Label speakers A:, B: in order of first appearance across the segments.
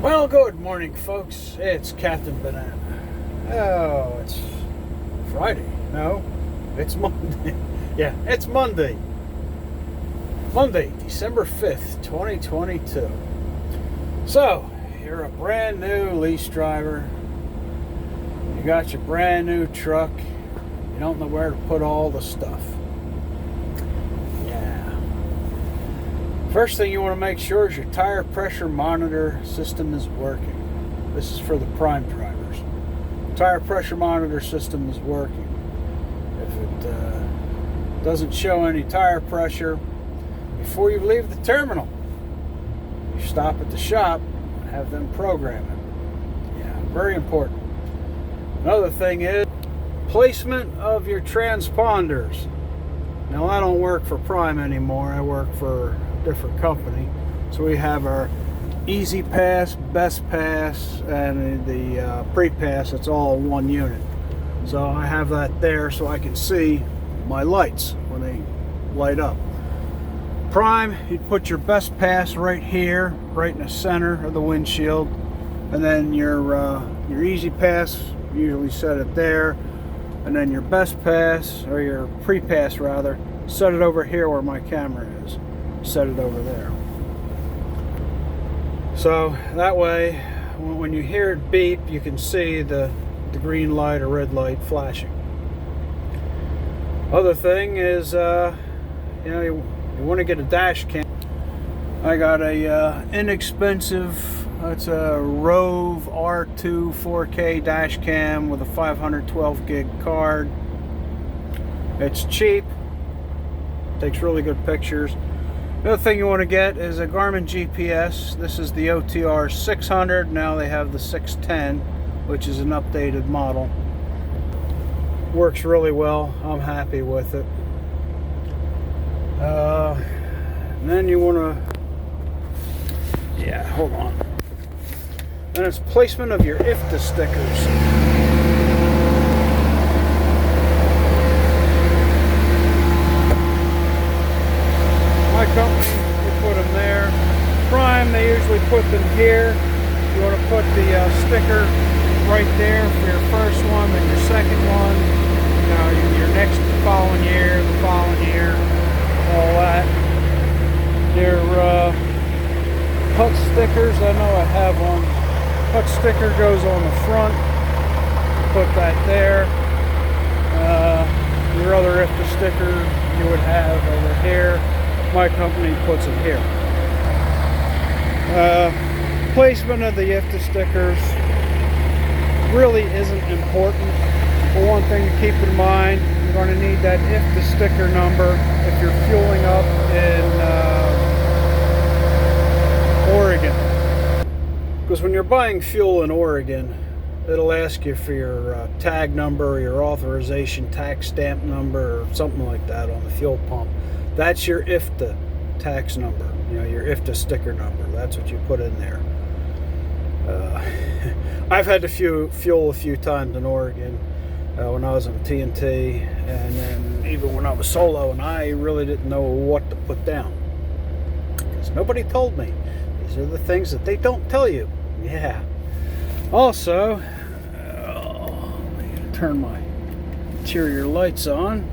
A: Well, good morning, folks. It's Captain Banana. Oh, it's Friday. No, it's Monday. Yeah, it's Monday. Monday, December 5th, 2022. So, you're a brand new lease driver. You got your brand new truck. You don't know where to put all the stuff. Yeah. First thing you want to make sure is your tire pressure monitor system is working. This is for the prime drivers. Tire pressure monitor system is working. If it doesn't show any tire pressure before you leave the terminal, you stop at the shop and have them program it. Yeah, very important. Another thing is placement of your transponders. Now, I don't work for Prime anymore. I work for a different company. So we have our Easy Pass, Best Pass, and the Pre-Pass. It's all one unit. So I have that there so I can see my lights when they light up. Prime, you'd put your Best Pass right here, right in the center of the windshield. And then your Easy Pass, usually set it there. And then your Best Pass, or your Pre-Pass rather, set it over here where my camera is. Set it over there. So that way, when you hear it beep, you can see the green light or red light flashing. Other thing is, you want to get a dash cam. I got a inexpensive, it's a Rove R2 4K dash cam with a 512 gig card. It's cheap, takes really good pictures. The other thing you want to get is a Garmin GPS. This is the OTR 600. Now they have the 610, which is an updated model. Works really well. I'm happy with it. And then you want to, hold on. And it's placement of your IFTA stickers. My company, we put them there. Prime, they usually put them here. You want to put the sticker right there for your first one, then your second one, your next following year, the following year, all that. Your HUT stickers, I know I have one. HUT sticker goes on the front. Put that there. Your other IFTA sticker you would have over here. My company puts it here. Placement of the IFTA stickers really isn't important. But one thing to keep in mind, you're going to need that IFTA sticker number if you're fueling up in Oregon. Because when you're buying fuel in Oregon, it'll ask you for your tag number, your authorization tax stamp number, or something like that on the fuel pump. That's your IFTA tax number, your IFTA sticker number. That's what you put in there. I've had to fuel a few times in Oregon when I was on TNT, and then even when I was solo, and I really didn't know what to put down because nobody told me. These are the things that they don't tell you. Yeah. Also, I'm going to turn my interior lights on.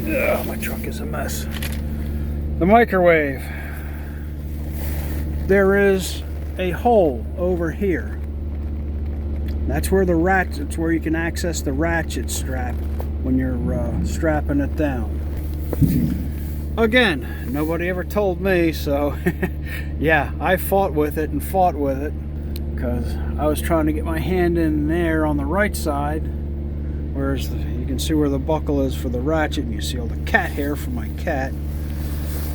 A: Ugh, my truck is a mess. The microwave. There is a hole over here. That's where it's where you can access the ratchet strap when you're strapping it down. Again, nobody ever told me, so yeah, I fought with it because I was trying to get my hand in there on the right side. Whereas you can see where the buckle is for the ratchet, and you see all the cat hair for my cat.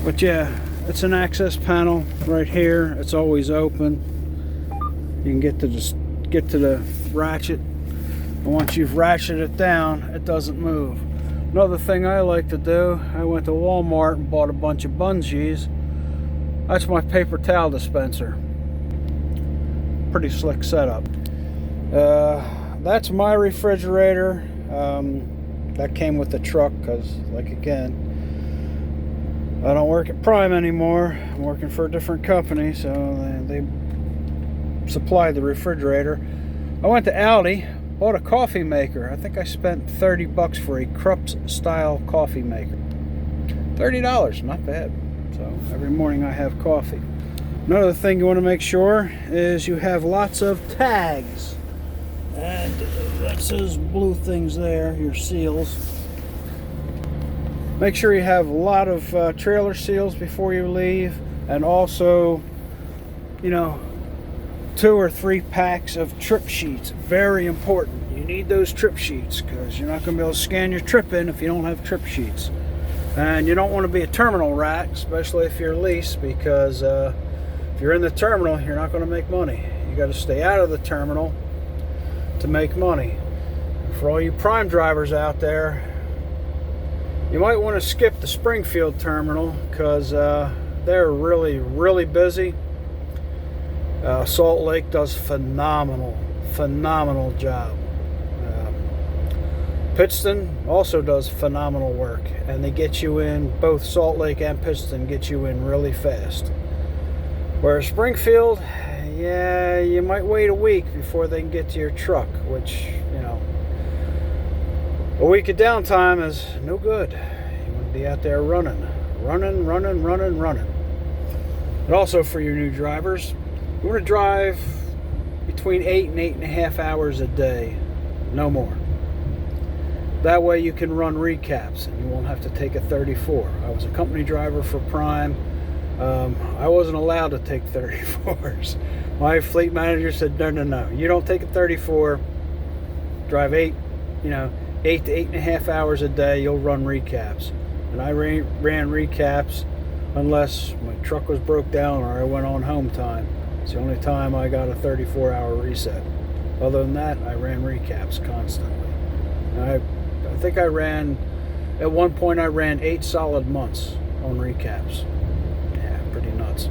A: But yeah, it's an access panel right here. It's always open. You can get to the ratchet, and once you've ratcheted it down, it doesn't move. Another thing I like to do, I went to Walmart and bought a bunch of bungees. That's my paper towel dispenser. Pretty slick setup. That's my refrigerator. That came with the truck because, like, again, I don't work at Prime anymore. I'm working for a different company, so they supply the refrigerator. I went to Aldi, bought a coffee maker. I think I spent $30 for a Krups style coffee maker. $30, not bad. So every morning I have coffee. Another thing you want to make sure is you have lots of tags. And that's those blue things there, your seals. Make sure you have a lot of trailer seals before you leave, and also, 2 or 3 packs of trip sheets. Very important. You need those trip sheets because you're not going to be able to scan your trip in if you don't have trip sheets. And you don't want to be a terminal rat, especially if you're leased, because if you're in the terminal, you're not going to make money. You got to stay out of the terminal to make money. For all you Prime drivers out there, you might want to skip the Springfield terminal because they're really, really busy. Salt Lake does phenomenal job. Pittston also does phenomenal work, and they get you in, both Salt Lake and Pittston get you in really fast. Whereas Springfield, yeah, you might wait a week before they can get to your truck, which, a week of downtime is no good. You want to be out there running. And also for your new drivers, you want to drive between 8 and 8.5 hours a day, no more. That way you can run recaps and you won't have to take a 34. I was a company driver for Prime. I wasn't allowed to take 34s. My fleet manager said, no, you don't take a 34. Drive 8 to 8.5 hours a day, you'll run recaps. And I ran recaps unless my truck was broke down or I went on home time. It's the only time I got a 34-hour reset. Other than that, I ran recaps constantly. And I think at one point I ran 8 solid months on recaps. Yeah, pretty nuts.